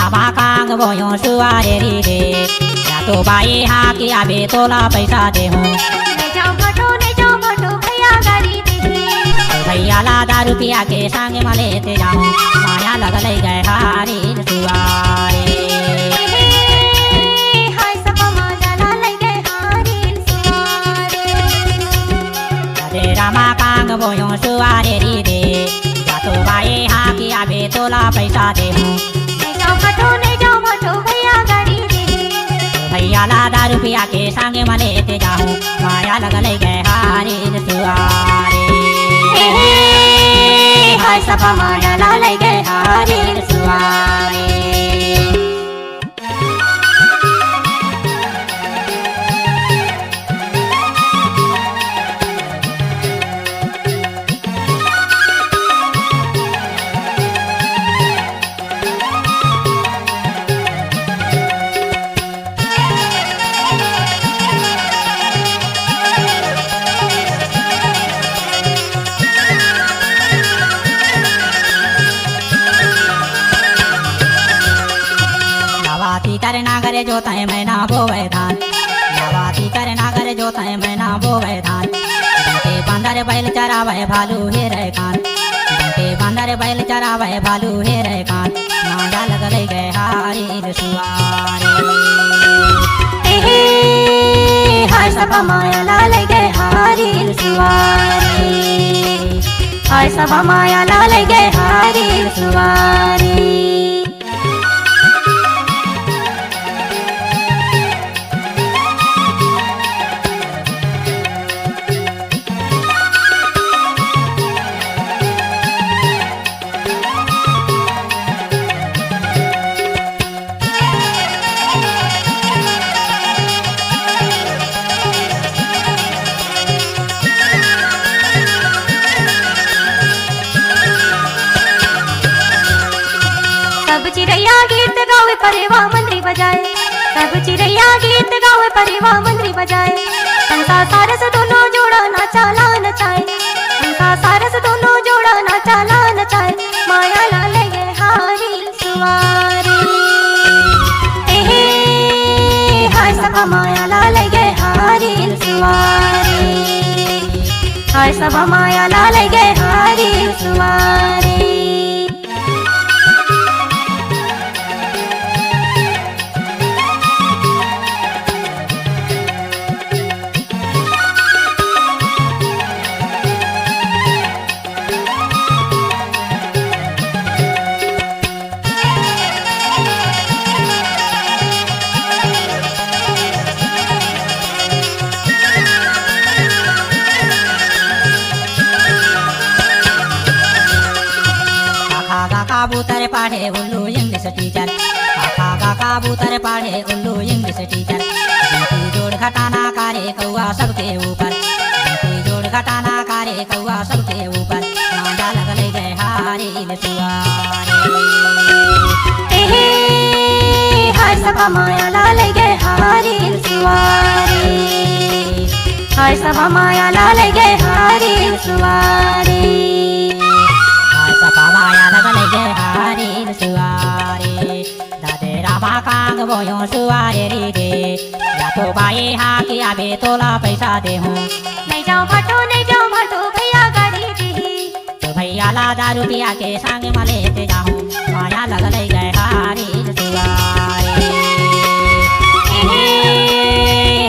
Rama Kong बोयो सुवारे री दे या तो बाई हाँ की आबे तोला पैसा दे हूँ नहीं जाओ भटो भैया गाड़ी दे भैया ला दारू पिया के संग में लेते जाऊँ माया लगल गए हारी सुवारे हाय सब माया ला लग गए हारी सुवारे राधे रामा कांग बोयो सुवारे री दे या तो बाई हाँ की आबे तोला पैसा दे हूँ नहीं जाओ भटो भैया गाड़ी दे भैया ला दारू पिया के संग में लेते जाऊँ माया लगल गए हारी सुवारे हाय सब माया ला लग गए हारी सुवारे नवाती करना करे जोता है मैं ना बोवे धान नवाती करना करे जोता है मैं ना बोवे धान बंटे बंदर बैल चरावे भालू हे रे खान बंटे बंदर बैल चरावे भालू हे रे खान माया लगल गए हारी सुवारे हाय सब माया ला लग गए हारी सुवारे हाय सब माया ला लग गए हारी सुवारे सब चिड़ैया गीत गावे परिवा मंद्री बजाए सब चिड़ैया गीत गावे परिवा मंद्री बजाए हंसा सारस दोनों जोड़ा नाचा ला नचाए हंसा सारस दोनों जोड़ा नाचा ला नचाए माया ला ले गए हारी सुवारे हाय सब माया ला ले गए हारी सुवारे हाय सब माया ला ले गए हारी सुवारे कबूतर पढ़े उल्लू इंग्लिश टीचर काका कबूतर पढ़े उल्लू इंग्लिश टीचर बीती जोड़ घटाना करे कौआ सबके ऊपर बीती जोड़ घटाना करे कौआ सबके ऊपर माया लगल गए हारी सुवारे हाय सब माया ला लग गए हारी सुवारे हाय सब माया ला लग गए हारी सुवारे माया लगल गए हारी सुवारे राधे रामा कांग बोयो सुवारे री दे या तो बाई हाँ की आबे तोला पैसा दे हूँ नहीं जाओ भटो भैया गाड़ी दे तो भैया ला दारू पिया के संग में लेते जाऊँ माया लगल गए हारी सुवारे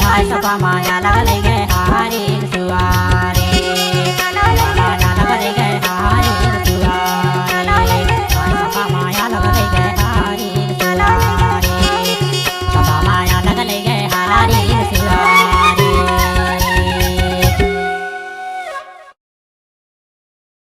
हाय सब माया लगल गए हारी सुवारे।